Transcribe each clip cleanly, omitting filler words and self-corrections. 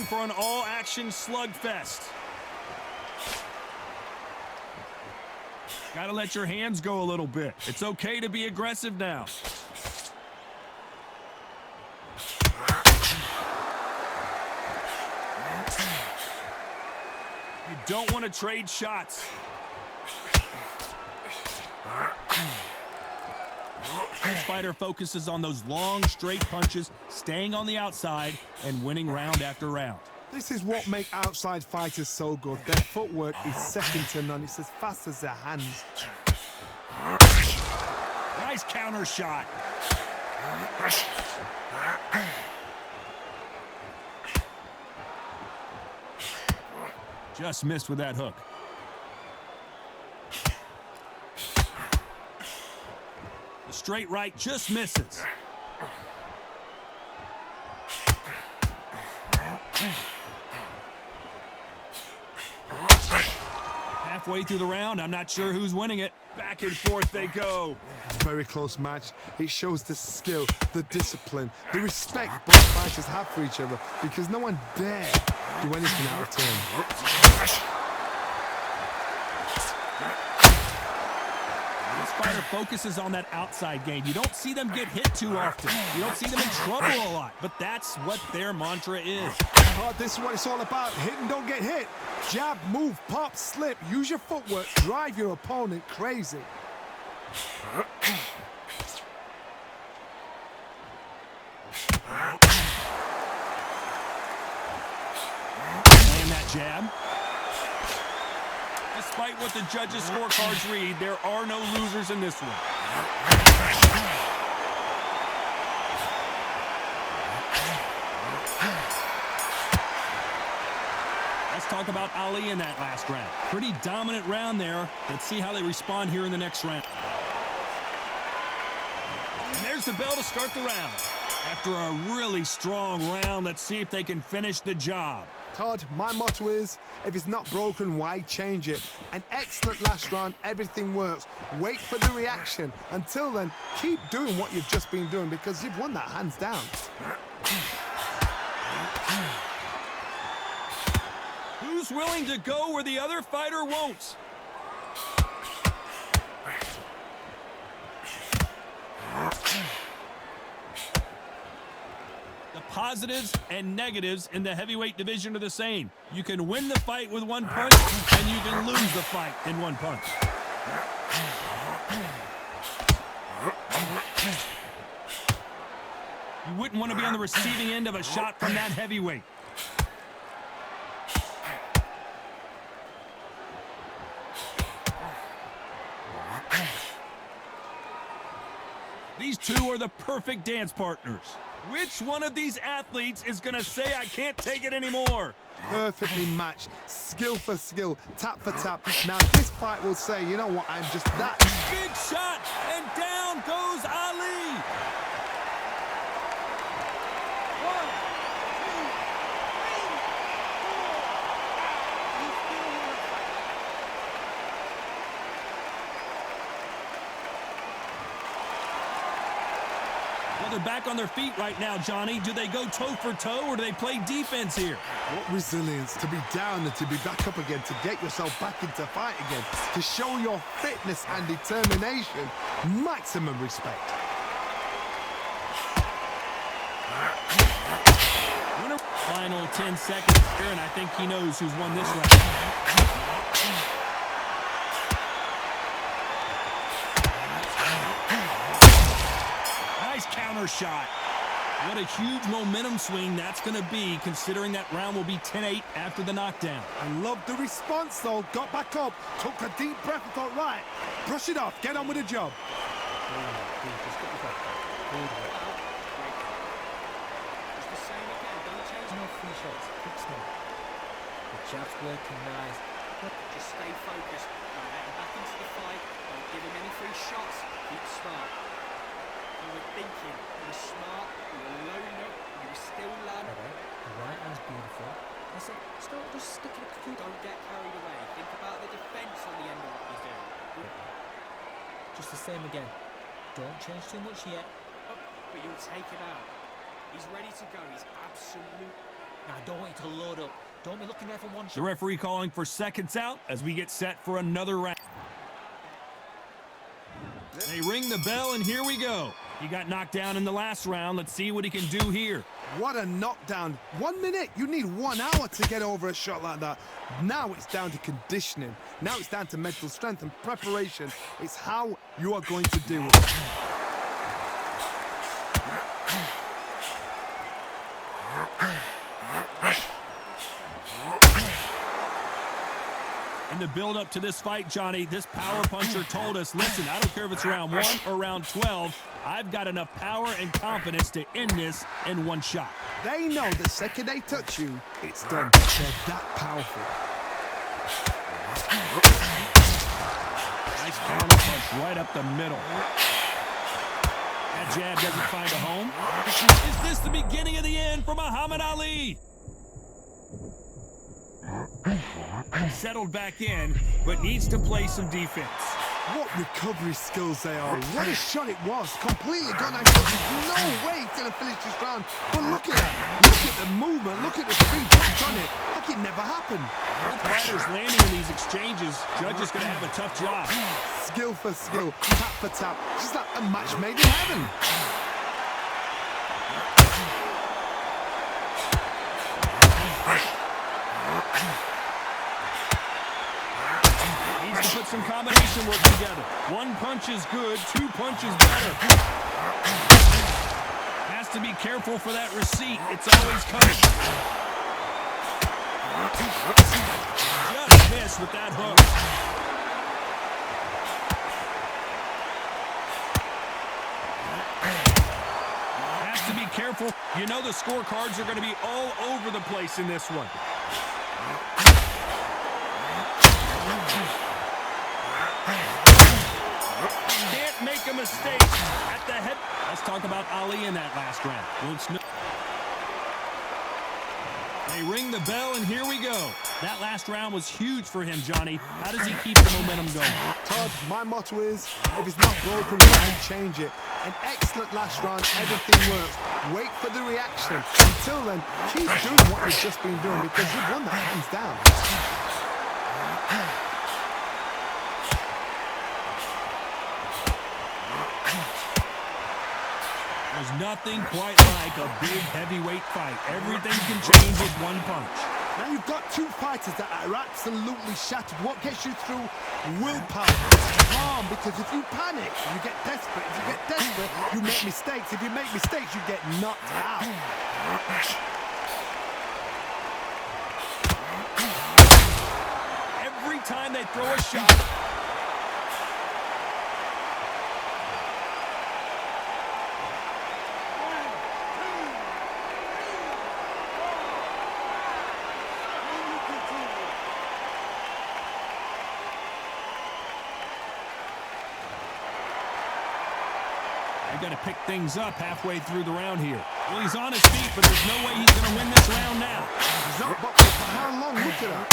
for an all-action slugfest. Gotta let your hands go a little bit. It's okay to be aggressive now. You don't want to trade shots. This fighter focuses on those long, straight punches, staying on the outside, and winning round after round. This is what makes outside fighters so good. Their footwork is second to none. It's as fast as their hands. Nice counter shot. Just missed with that hook. The straight right just misses. Halfway through the round, I'm not sure who's winning it. Back and forth they go. Very close match. It shows the skill, the discipline, the respect both fighters have for each other, because no one dare do anything out of turn. This fighter focuses on that outside game. You don't see them get hit too often. You don't see them in trouble a lot, but that's what their mantra is. Oh, this is what it's all about. Hit and don't get hit. Jab, move, pop, slip. Use your footwork. Drive your opponent crazy. Playing that jab. Despite what the judges' scorecards read, there are no losers in this one. Let's talk about Ali in that last round. Pretty dominant round there. Let's see how they respond here in the next round. And there's the bell to start the round. After a really strong round, let's see if they can finish the job. Todd, my motto is, if it's not broken, why change it? An excellent last round, everything works. Wait for the reaction. Until then, keep doing what you've just been doing, because you've won that hands down. Who's willing to go where the other fighter won't? The positives and negatives in the heavyweight division are the same. You can win the fight with one punch, and you can lose the fight in one punch. You wouldn't want to be on the receiving end of a shot from that heavyweight. These two are the perfect dance partners. Which one of these athletes is going to say, I can't take it anymore? Perfectly matched, skill for skill, tap for tap. Now this fight will say, you know what, I'm just that. Big shot, and down goes Ali. 1, 2, 3. Well, they're back on their feet right now, Johnny. Do they go toe for toe, or do they play defense here? What resilience to be down and to be back up again, to get yourself back into fight again, to show your fitness and determination. Maximum respect. Final 10 seconds here, and I think he knows who's won this round. Nice counter shot. What a huge momentum swing that's going to be, considering that round will be 10-8 after the knockdown. I love the response, though. Got back up, took a deep breath and thought, right, brush it off, get on with the job. The jab's working nice. Just stay focused. Don't let him back into the fight. Don't give him any free shots. Keep smart. You were thinking, you were smart, you were loading up, you were still learning. The right hand's beautiful. I said, start just sticking it through. Don't get carried away. Think about the defense on the end of what you're doing. Just the same again. Don't change too much yet. Oh, but you'll take it out. He's ready to go. He's absolute Now, I don't want you to load up. Don't be looking there for one shot. The referee calling for seconds out as we get set for another round. They ring the bell, and here we go. He got knocked down in the last round. Let's see what he can do here. What a knockdown. 1 minute. You need 1 hour to get over a shot like that. Now it's down to conditioning. Now it's down to mental strength and preparation. It's how you are going to do it. In the build-up to this fight, Johnny, this power puncher told us, listen, I don't care if it's round 1 or round 12, I've got enough power and confidence to end this in 1 shot. They know the second they touch you, it's done. They're that powerful. Nice counter punch right up the middle. That jab doesn't find a home. Is this the beginning of the end for Muhammad Ali? Settled back in, but needs to play some defense. What recovery skills they are. What a shot it was. Completely gone out. There's no way he's going to finish this round. But look at that. Look at the movement. Look at the speed back on it. Like it never happened. Both fighters landing in these exchanges. Judge is going to have a tough job. Skill for skill. Tap for tap. Just like a match made in heaven. Needs to put some combination work together. 1 punch is good, 2 punches better. Has to be careful for that receipt. It's always coming. Just missed with that hook. Has to be careful. You know the scorecards are going to be all over the place in this one. Can't make a mistake at the head. Let's talk about Ali in that last round. They ring the bell, and here we go. That last round was huge for him, Johnny. How does he keep the momentum going? Todd, my motto is, if it's not broken, we change it. An excellent last round, everything works. Wait for the reaction. Until then, keep doing what you've just been doing because you've won that hands down. There's nothing quite like a big heavyweight fight. Everything can change with 1 punch. Now you've got 2 fighters that are absolutely shattered. What gets you through? Willpower. Calm, because if you panic, you get desperate. If you get desperate, you make mistakes. If you make mistakes, you get knocked out. Every time they throw a shot, got to pick things up halfway through the round here. Well, he's on his feet, but there's no way he's going to win this round now. He's not boxing for how long? Look at that.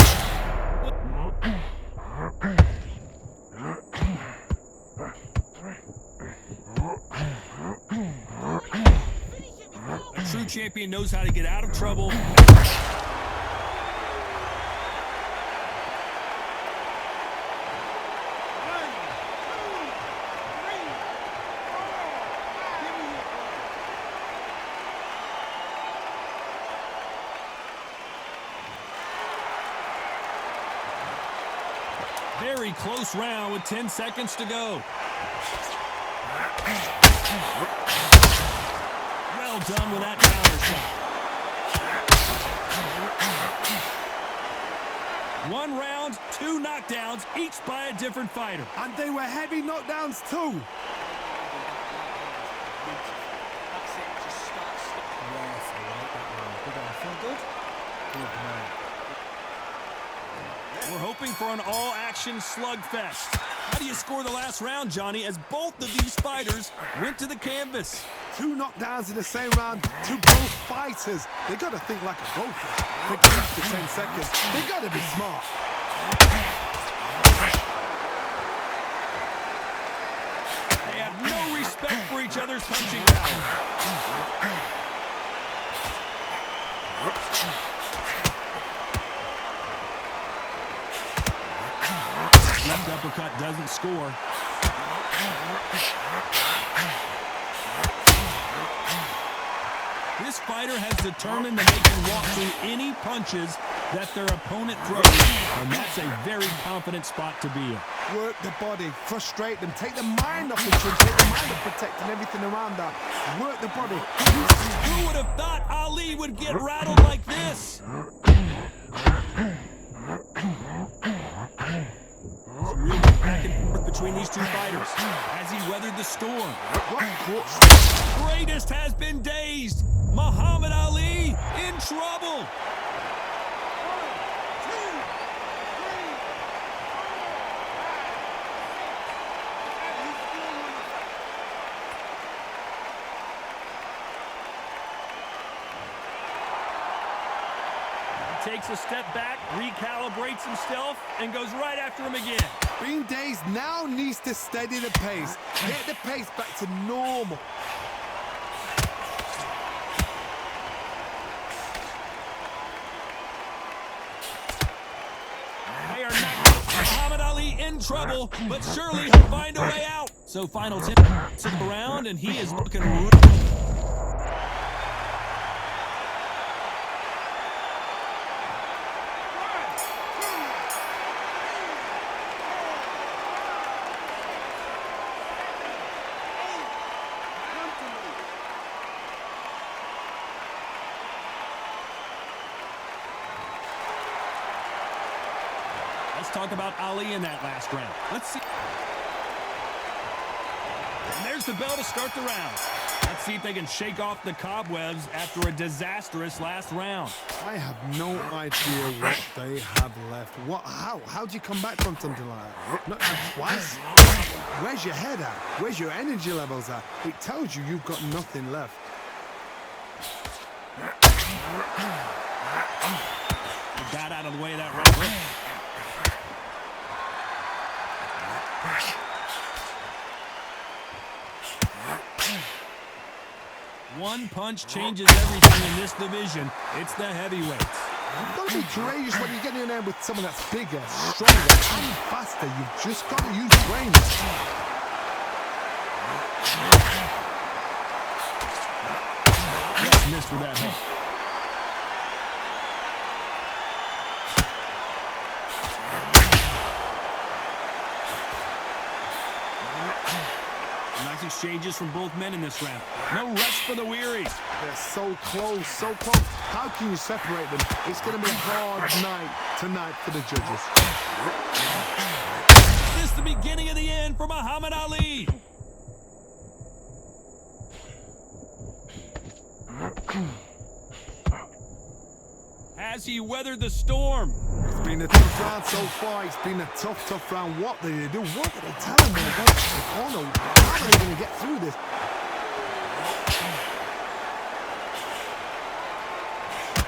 A true champion knows how to get out of trouble. Very close round with 10 seconds to go. Well done with that counter shot. 1 round, 2 knockdowns, each by a different fighter. And they were heavy knockdowns too. That's it, just start sticking. Yes, I like that one. Good one. Feel good? Good man. We're hoping for an all-action slugfest. How do you score the last round, Johnny, as both of these fighters went to the canvas? 2 knockdowns in the same round to both fighters. They got to think like a golfer. They keep for 10 seconds. They got to be smart. They have no respect for each other's punching power. Left uppercut doesn't score. This fighter has determined that they can walk through any punches that their opponent throws, and that's a very confident spot to be in. Work the body, frustrate them, take the mind off the chin, take the mind off protecting everything around that. Work the body. Who would have thought Ali would get rattled like this? Some real back and forth between these two fighters as he weathered the storm. Greatest has been dazed. Muhammad Ali in trouble. Takes a step back, recalibrates himself, and goes right after him again. Being dazed now needs to steady the pace. Get the pace back to normal. They are not Muhammad Ali in trouble, but surely he'll find a way out. So final 10 minutes of the round, and he is looking Let's talk about Ali in that last round. Let's see. And there's the bell to start the round. Let's see if they can shake off the cobwebs after a disastrous last round. I have no idea what they have left. How do you come back from something like that? Not twice? Where's your head at? Where's your energy levels at? It tells you you've got nothing left. Got out of the way of that right hook. One punch changes everything in this division. It's the heavyweights. You've got to be courageous when you're getting in there with someone that's bigger, stronger, and faster. You've just got to use brains. Just missed with that hook. Nice exchanges from both men in this round. No rest for the weary. They're so close, so close. How can you separate them? It's going to be a hard night tonight for the judges. This is the beginning of the end for Muhammad Ali. As he weathered the storm. It's been a tough round so far. It's been a tough round. What do they do? What do they tell him when they go to the corner? How are they going to get through this?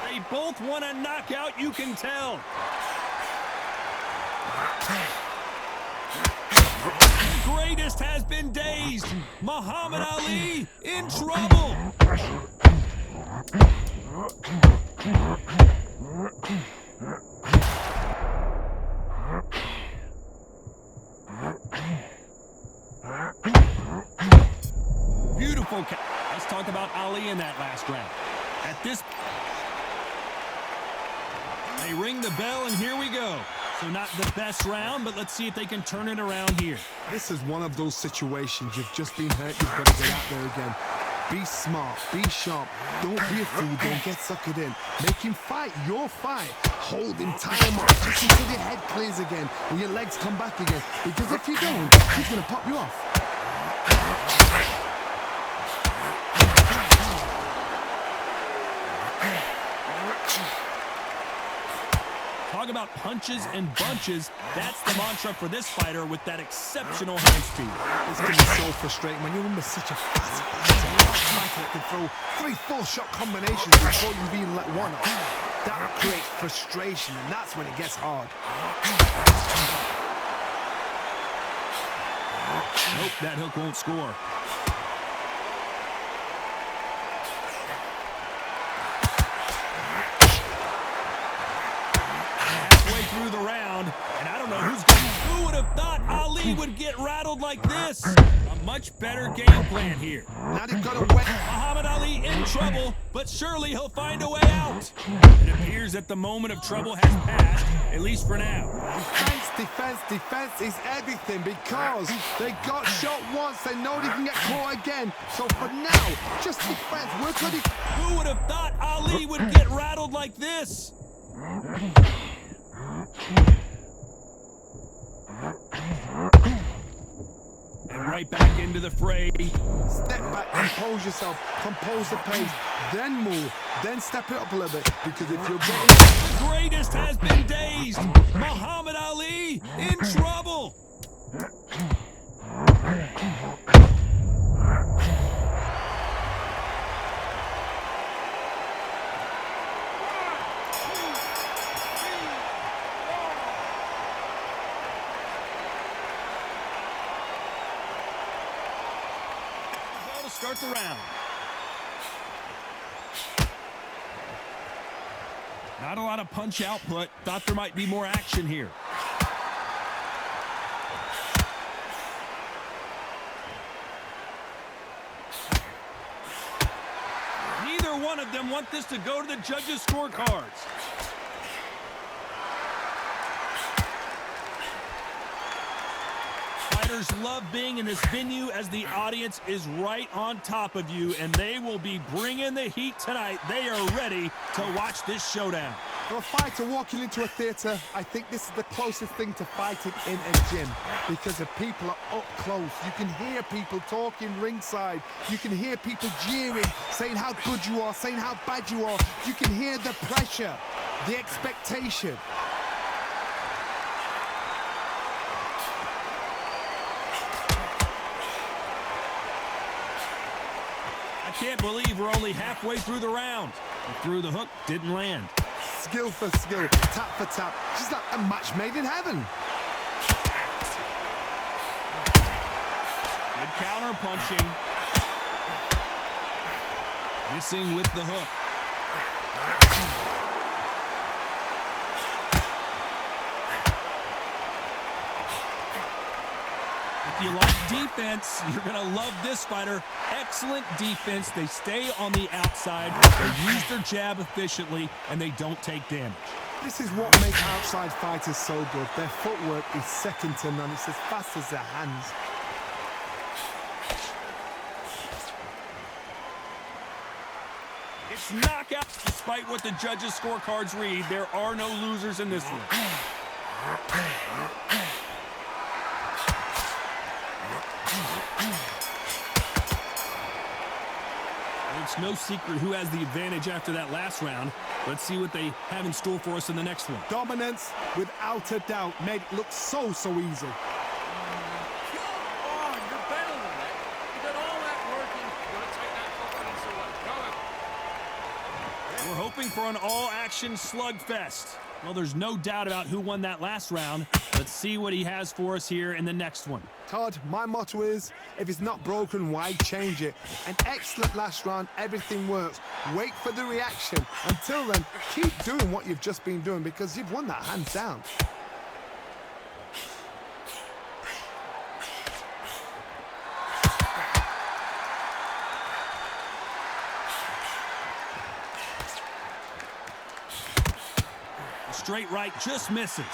They both want a knockout, you can tell. The greatest has been dazed. Muhammad Ali in trouble. Beautiful. Let's talk about Ali in that last round. At this, they ring the bell, and here we go. So not the best round, but let's see if they can turn it around here. This is one of those situations. You've just been hurt. You've got to get out there again. Be smart. Be sharp. Don't be a fool. Don't get suckered in. Make him fight your fight. Hold him, tie him up, just until your head clears again and your legs come back again. Because if you don't, he's going to pop you off. Talk about punches and bunches. That's the mantra for this fighter with that exceptional hand speed. It's going to be so frustrating when you're under such a fast fighter that can throw 3-4 shot combinations before you even let one off. That creates frustration, and that's when it gets hard. Nope, that hook won't score. round, and I don't know who would have thought Ali would get rattled like this. A much better game plan here. Now they've got to wait. Muhammad Ali in trouble, but surely he'll find a way out. It appears that the moment of trouble has passed, at least for now. Defense is everything because they got shot once. They know they can get caught again. So for now, just defense. Work on it. Who would have thought Ali would get rattled like this? And right back into the fray. Step back, compose yourself, compose the pace, then move, then step it up a little bit. Because if you're getting... The greatest has been dazed. Muhammad Ali in trouble. Start the round. Not a lot of punch output. Thought there might be more action here. Neither one of them want this to go to the judges' scorecards. Fighters love being in this venue as the audience is right on top of you, and they will be bringing the heat tonight. They are ready to watch this showdown. For a fighter walking into a theatre, I think this is the closest thing to fighting in a gym because the people are up close. You can hear people talking ringside. You can hear people jeering, saying how good you are, saying how bad you are. You can hear the pressure, the expectation. I can't believe we're only halfway through the round. He threw the hook, didn't land. Skill for skill, tap for tap. Just like a match made in heaven. Good counter punching. Missing with the hook. If you like defense, you're going to love this fighter. Excellent defense. They stay on the outside. They use their jab efficiently, and they don't take damage. This is what makes outside fighters so good. Their footwork is second to none. It's as fast as their hands. It's knockout. Despite what the judges' scorecards read, there are no losers in this one. It's no secret who has the advantage after that last round. Let's see what they have in store for us in the next one. Dominance, without a doubt, made it look so easy. You're better than that. You did all that work and you're going to take that confidence away. Go on. We're hoping for an all-action slugfest. Well, there's no doubt about who won that last round. Let's see what he has for us here in the next one. Todd, my motto is, if it's not broken, why change it? An excellent last round, everything works. Wait for the reaction. Until then, keep doing what you've just been doing because you've won that hands down. Straight right just misses.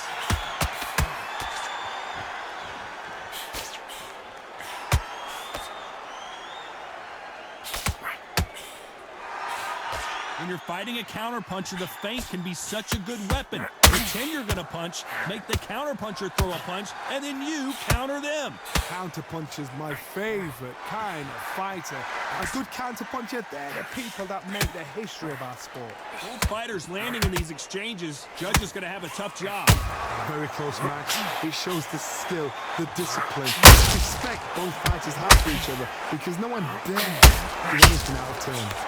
When you're fighting a counterpuncher, the feint can be such a good weapon. Pretend you're going to punch, make the counterpuncher throw a punch, and then you counter them. Counterpuncher's my favorite kind of fighter. A good counterpuncher, they're the people that make the history of our sport. Both fighters landing in these exchanges, judge is going to have a tough job. Very close match. It shows the skill, the discipline, the respect both fighters have for each other because no one dares do anything out of turn.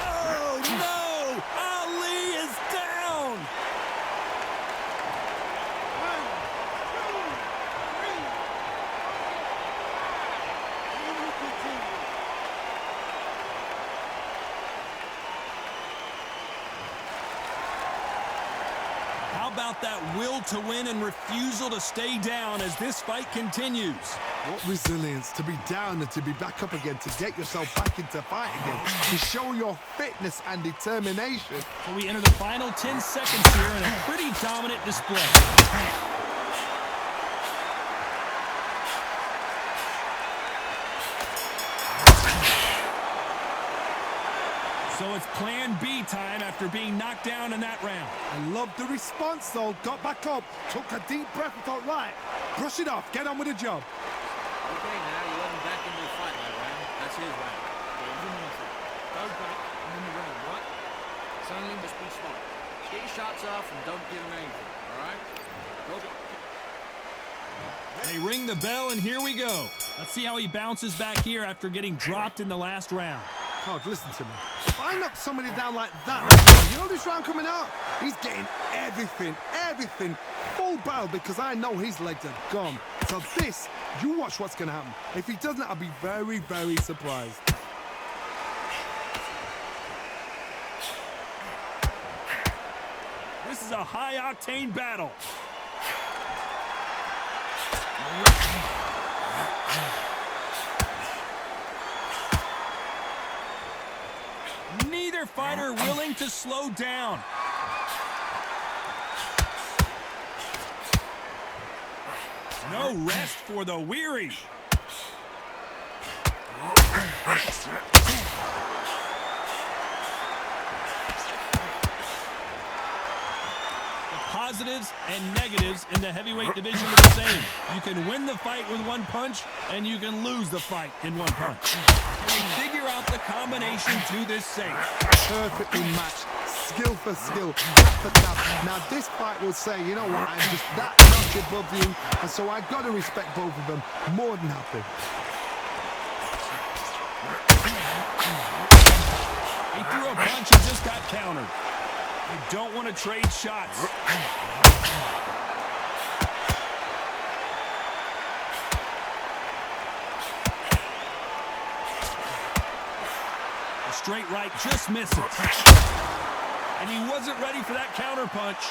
Oh, no! Ali is down! about that will to win and refusal to stay down as this fight continues? What resilience to be down and to be back up again, to get yourself back into fight again, to show your fitness and determination. So we enter the final 10 seconds here in a pretty dominant display. So it's plan B time after being knocked down in that round. I love the response though. Got back up, took a deep breath and thought, right, brush it off, get on with the job. Okay, now you let him back into the fight that round. That's his round. Go back and win the round, right? Suddenly just be smart. Get your shots off and don't give him anything, alright? Go. They ring the bell and here we go. Let's see how he bounces back here after getting dropped in the last round. God, listen to me. If I knock somebody down like that, you know this round coming out? He's getting everything, full barrel, because I know his legs are gone. So this, you watch what's going to happen. If he doesn't, I'll be very, very surprised. This is a high-octane battle. Neither fighter willing to slow down. No rest for the weary. Positives and negatives in the heavyweight division are the same. You can win the fight with one punch, and you can lose the fight in one punch. Can we figure out the combination to this safe? Perfectly matched, skill for skill, tap for tap. Now this fight will say, you know what, I'm just that notch above you, and so I've got to respect both of them more than happy. He threw a punch and just got countered. You don't want to trade shots. A straight right just misses. And he wasn't ready for that counter punch.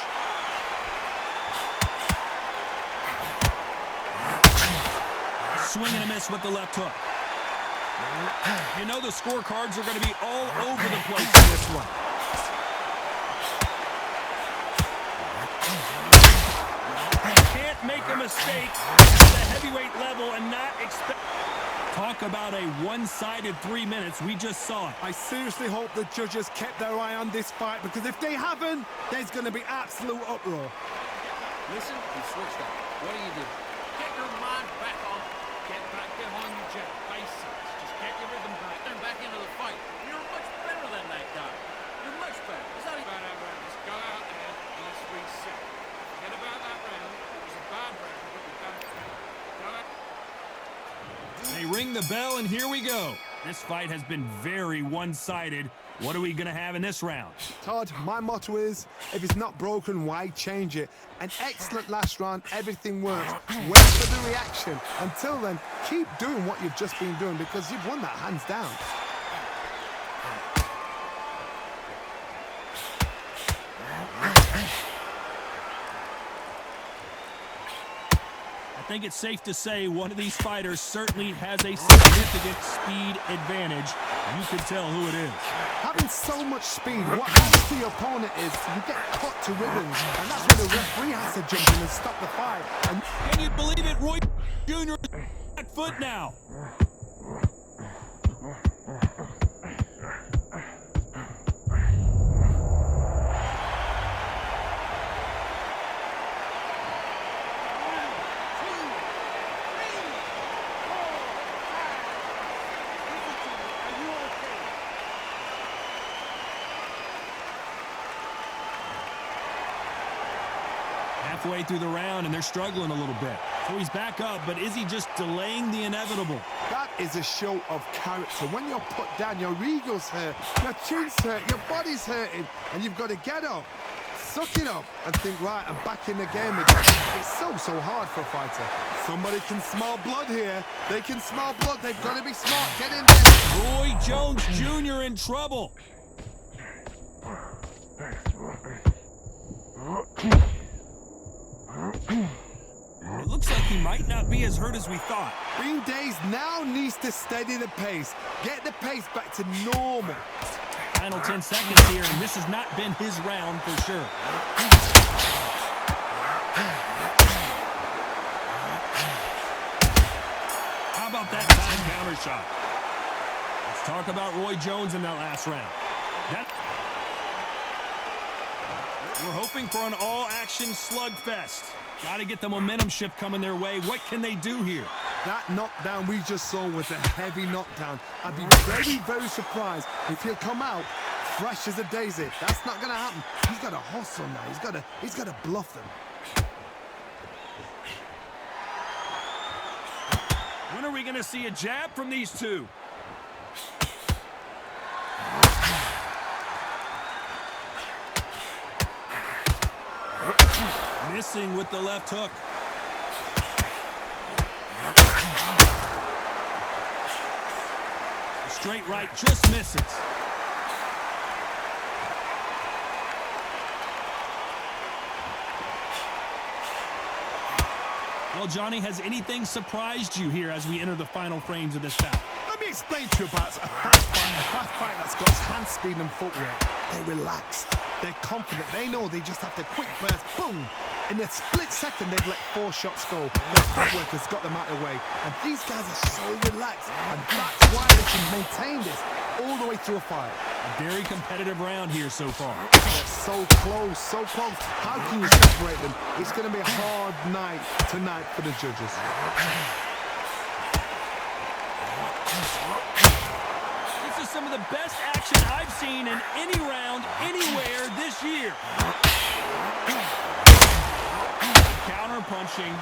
Swing and a miss with the left hook. You know the scorecards are going to be all over the place in this one. Make a mistake at the heavyweight level and not expect. Talk about a one-sided 3 minutes. We just saw it. I seriously hope the judges kept their eye on this fight, because if they haven't, there's going to be absolute uproar. Listen, you switched up. What do? Get your mind back on. Get back behind your jet. Basics. Just get your rhythm back and back into the fight. You're much better than that guy. You're much better. It's not even about that round. Just go out there and let's reset. Forget about that round. They ring the bell, and here we go. This fight has been very one-sided. What are we going to have in this round? Todd, my motto is, if it's not broken, why change it? An excellent last round, everything works. Wait for the reaction. Until then, keep doing what you've just been doing, because you've won that hands down. I think it's safe to say one of these fighters certainly has a significant speed advantage. You can tell who it is. Having so much speed, what happens to your opponent is you get cut to ribbons, and that's when the referee has to jump in and stop the fight. And can you believe it? Roy Jr. is at foot now. Halfway through the round, and they're struggling a little bit. So he's back up, but is he just delaying the inevitable? that is a show of character. When you're put down, your ego's hurt, your chin's hurt, your body's hurting, and you've got to get up, suck it up, and think, right, I'm back in the game again. It's so hard for a fighter. Somebody can smell blood here. They can smell blood. They've got to be smart. Get in there. Roy Jones Jr. in trouble. It looks like he might not be as hurt as we thought. Green Days now needs to steady the pace. Get the pace back to normal. Final 10 seconds here, and this has not been his round for sure. How about that time counter shot? Let's talk about Roy Jones in that last round. We're hoping for an all-action slugfest. Got to get the momentum shift coming their way. What can they do here? That knockdown we just saw was a heavy knockdown. I'd be very, very surprised if he'll come out fresh as a daisy. That's not going to happen. He's got to hustle now. He's got to bluff them. When are we going to see a jab from these two? Missing with the left hook. The straight right just misses. Well, Johnny, has anything surprised you here as we enter the final frames of this bout? Let me explain to you about a fast fight that's got hand speed and footwork. They're relaxed. They're confident. They know they just have to quick burst, boom. In a split second, they've let 4 shots go. Their footwork has got them out of the way. And these guys are so relaxed. And that's why they can maintain this all the way through a fight. A very competitive round here so far. They're so close, so close. How can you separate them? It's going to be a hard night tonight for the judges. This is some of the best action I've seen in any round, anywhere this year. Counter punching.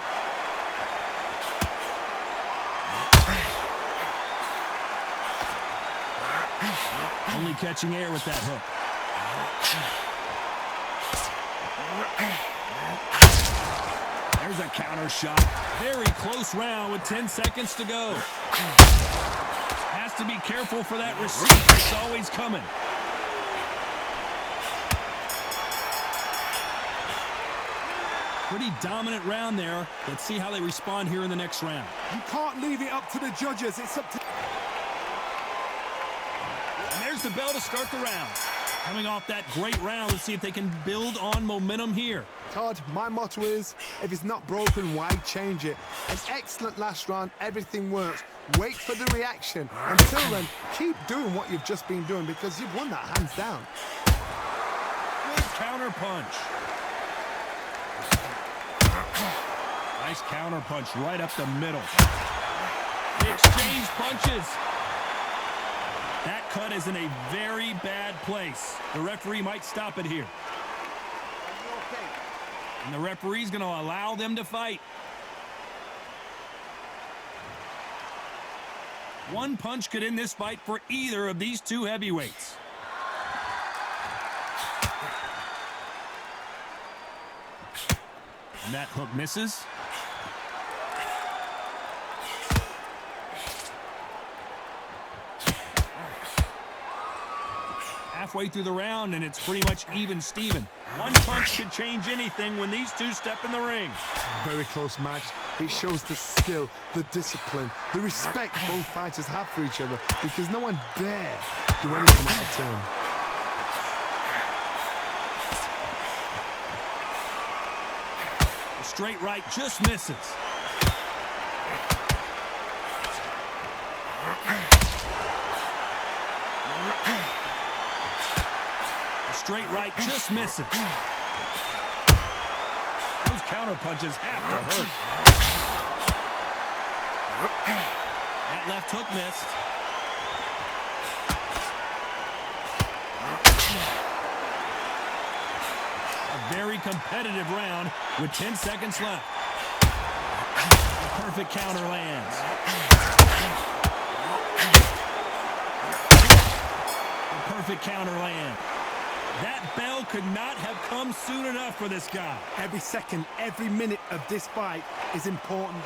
Only catching air with that hook. There's a counter shot. Very close round with 10 seconds to go. Has to be careful for that receipt. It's always coming. Pretty dominant round there. Let's see how they respond here in the next round. You can't leave it up to the judges. It's up to... And there's the bell to start the round. Coming off that great round, let's see if they can build on momentum here. Todd, my motto is, if it's not broken, why change it? An excellent last round, everything works. Wait for the reaction. Until then, keep doing what you've just been doing because you've won that hands down. Good counter punch. Nice counter punch right up the middle. They exchange punches. That cut is in a very bad place. The referee might stop it here. And the referee's going to allow them to fight. One punch could end this fight for either of these two heavyweights. And that hook misses. Halfway through the round, and it's pretty much even Steven. One punch could change anything when these two step in the ring. Very close match. It shows the skill, the discipline, the respect both fighters have for each other because no one dare do anything out of turn. The straight right just misses. Straight right just misses. Those counter punches have to hurt. That left hook missed. A very competitive round with 10 seconds left. A perfect counter lands. A perfect counter land. That bell could not have come soon enough for this guy. Every second, every minute of this fight is important.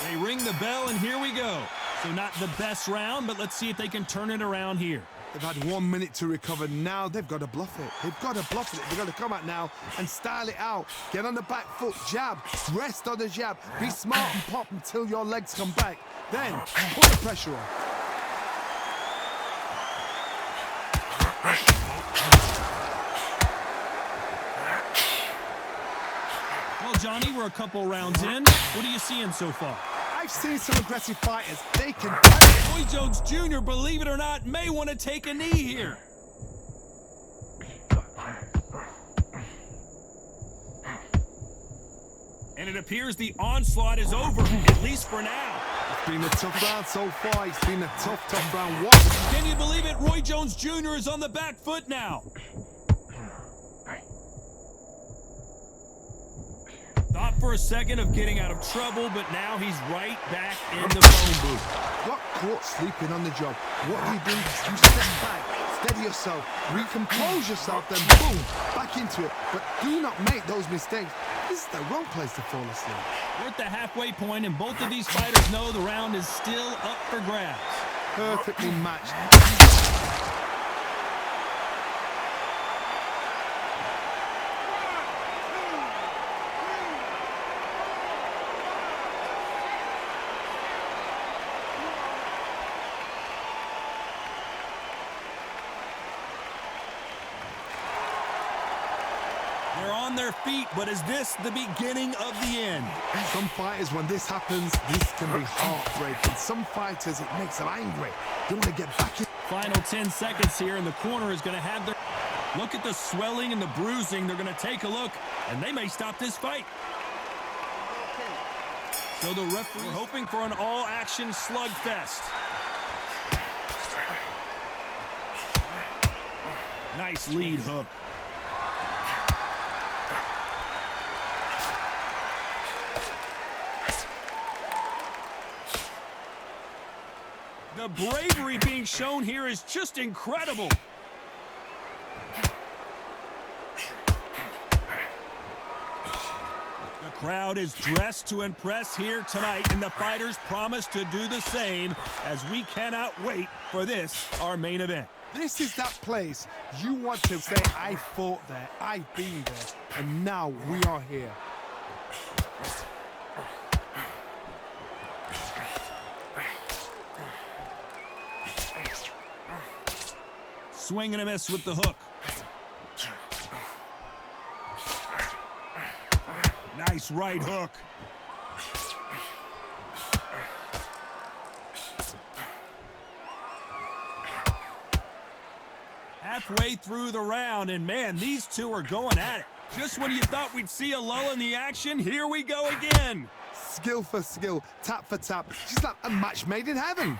They ring the bell, and here we go. So not the best round, but let's see if they can turn it around here. They've had 1 minute to recover. Now they've got to bluff it. They've got to bluff it. They've got to come out now and style it out. Get on the back foot, jab, rest on the jab. Be smart and pop until your legs come back. Then put the pressure on. Well, Johnny, we're a couple rounds in. What are you seeing so far? I've seen some aggressive fighters. They can... Roy Jones Jr., believe it or not, may want to take a knee here. And it appears the onslaught is over, at least for now. It's been a tough round so far. It's been a tough round. What? Can you believe it? Roy Jones Jr. is on the back foot now. Thought for a second of getting out of trouble, but now he's right back in the phone booth. Got caught sleeping on the job. What do? You step back, steady yourself, recompose yourself, then boom, back into it. But do not make those mistakes. This is the wrong place to fall asleep. We're at the halfway point, and both of these fighters know the round is still up for grabs. Perfectly matched. They're on their feet, but is this the beginning of the end? Some fighters, when this happens, this can be heartbreaking. Some fighters, it makes them angry. They want to get back in. Final 10 seconds here, and the corner is going to have their... Look at the swelling and the bruising. They're going to take a look, and they may stop this fight. So the referee hoping for an all-action slugfest. Nice lead hook. The bravery being shown here is just incredible. The crowd is dressed to impress here tonight, and the fighters promise to do the same as we cannot wait for this, our main event. This is that place you want to say, I fought there, I've been there, and now we are here. Swing and a miss with the hook. Nice right hook. Halfway through the round, and man, these two are going at it. Just when you thought we'd see a lull in the action, here we go again. Skill for skill, tap for tap, just like a match made in heaven.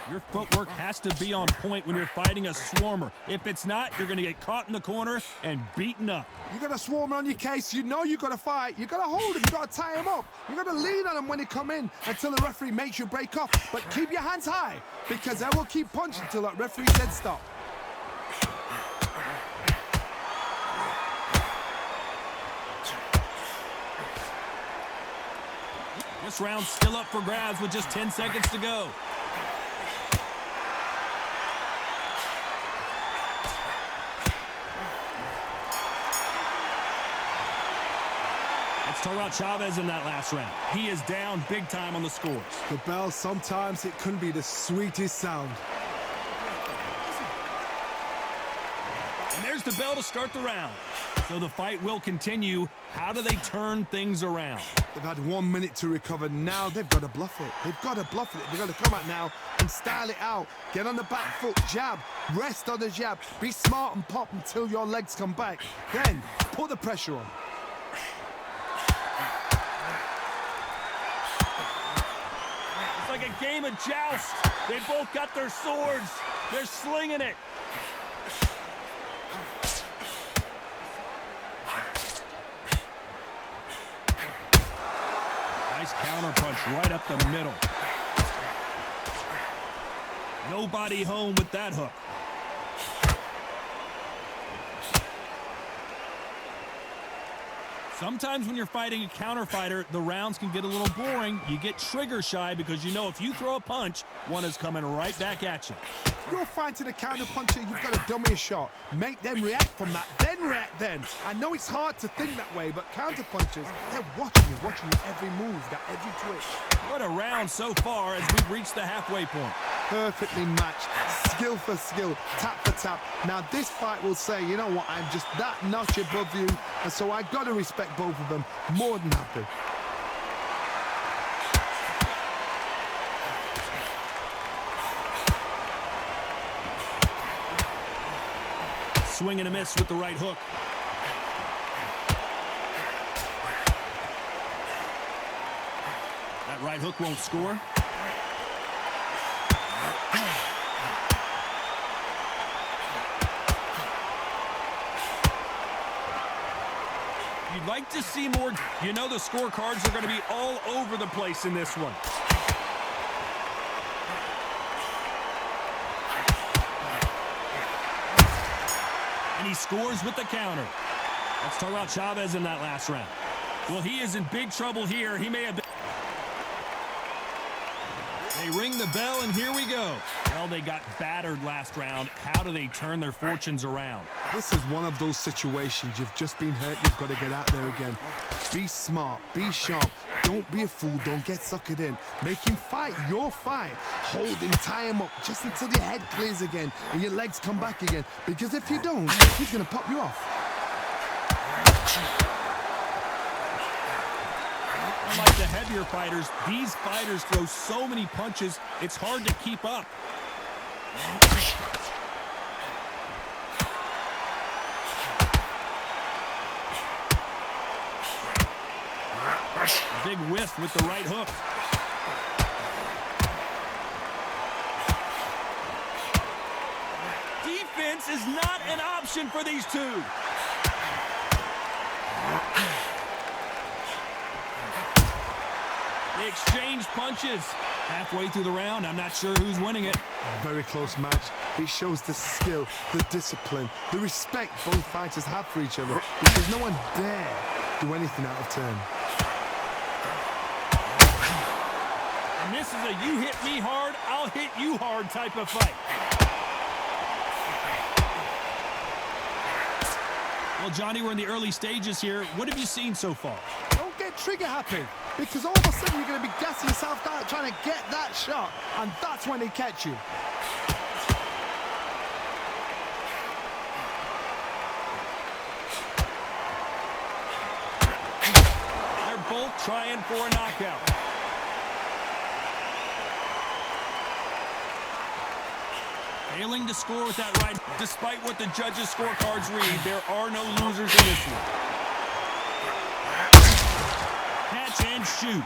Your footwork has to be on point when you're fighting a swarmer. If it's not, you're going to get caught in the corner and beaten up. You got a swarmer on your case, you know you got to fight, you got to hold him, you got to tie him up, you got to lean on him when they come in until the referee makes you break off. But keep your hands high, because they will keep punching until that referee said stop. This round's still up for grabs with just 10 seconds to go. Let's talk about Chavez in that last round. He is down big time on the scores. The bell, sometimes it can be the sweetest sound. And there's the bell to start the round. So the fight will continue. How do they turn things around? They've had 1 minute to recover. Now they've got to bluff it. They've got to bluff it. They've got to come out now and style it out. Get on the back foot, jab, rest on the jab. Be smart and pop until your legs come back. Then put the pressure on. It's like a game of joust. They both got their swords. They're slinging it. Nice counter punch right up the middle. Nobody home with that hook. Sometimes when you're fighting a counter fighter, the rounds can get a little boring. You get trigger shy because you know if you throw a punch, one is coming right back at you. You're fighting a counter puncher, you've got to dummy a shot. Make them react from that, then react then. I know it's hard to think that way, but counter punchers, they're watching you every move, that every twitch. What a round so far as we've reached the halfway point. Perfectly matched, skill for skill, tap for tap. Now this fight will say, you know what, I'm just that notch above you, and so I got to respect both of them. More than happy. Swing and a miss with the right hook. That right hook won't score. You'd like to see more. You know the scorecards are going to be all over the place in this one. And he scores with the counter. Let's talk about Chavez in that last round. Well, he is in big trouble here. He may have been. They ring the bell, and here we go. Well, they got battered last round. How do they turn their fortunes around? This is one of those situations. You've just been hurt. You've got to get out there again. Be smart. Be sharp. Don't be a fool. Don't get suckered in. Make him fight your fight. Hold him, tie him up just until your head clears again and your legs come back again. Because if you don't, he's going to pop you off. Unlike the heavier fighters, these fighters throw so many punches, it's hard to keep up. A big whiff with the right hook. Defense is not an option for these two. They exchange punches. Halfway through the round, I'm not sure who's winning it. Very close match. It shows the skill, the discipline, the respect both fighters have for each other, because no one dare do anything out of turn. And this is a you hit me hard, I'll hit you hard type of fight. Well, Johnny, we're in the early stages here. What have you seen so far? Don't get trigger happy, because all of a sudden you're going to be gassing yourself out trying to get that shot, and that's when they catch you. They're both trying for a knockout. Failing to score with that right. Despite what the judges' scorecards read, there are no losers in this one. Catch and shoot.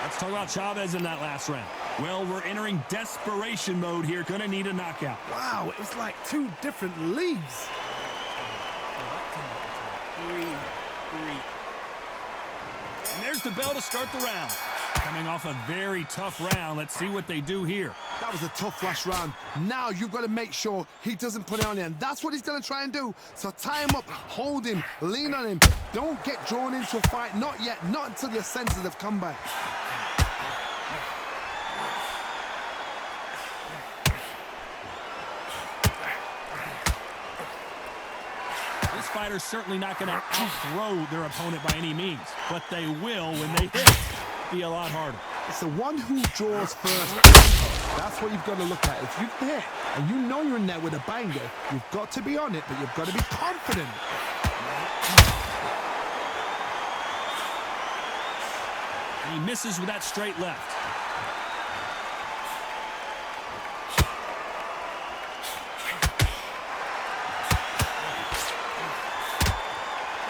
Let's talk about Chavez in that last round. Well, we're entering desperation mode here. Gonna need a knockout. Wow, it's like two different leagues. And there's the bell to start the round. Coming off a very tough round. Let's see what they do here. That was a tough last round. Now you've got to make sure he doesn't put it on you, and that's what he's going to try and do. So tie him up, hold him, lean on him. Don't get drawn into a fight. Not yet. Not until your senses have come back. This fighter's certainly not going to outthrow their opponent by any means, but they will when they hit. Be a lot harder. It's the one who draws first. That's what you've got to look at. If you hit and you know you're in there with a banger, you've got to be on it, but you've got to be confident. And he misses with that straight left.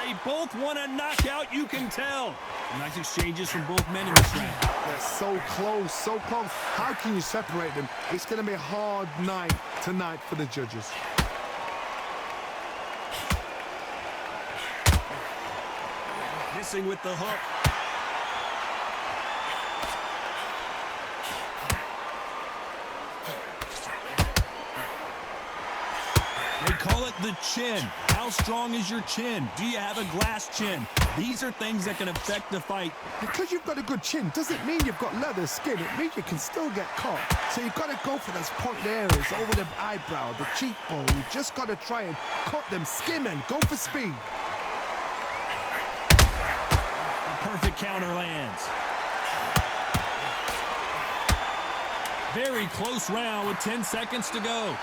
They both want a knockout, you can tell. Nice exchanges from both men in this round. They're so close, so close. How can you separate them? It's going to be a hard night tonight for the judges. Missing with the hook. They call it the chin. How strong is your chin? Do you have a glass chin? These are things that can affect the fight. Because you've got a good chin doesn't mean you've got leather skin. It means you can still get caught. So you've got to go for those pointed areas over the eyebrow, the cheekbone. You've just got to try and cut them, skim and go for speed. A perfect counter lands. Very close round with 10 seconds to go.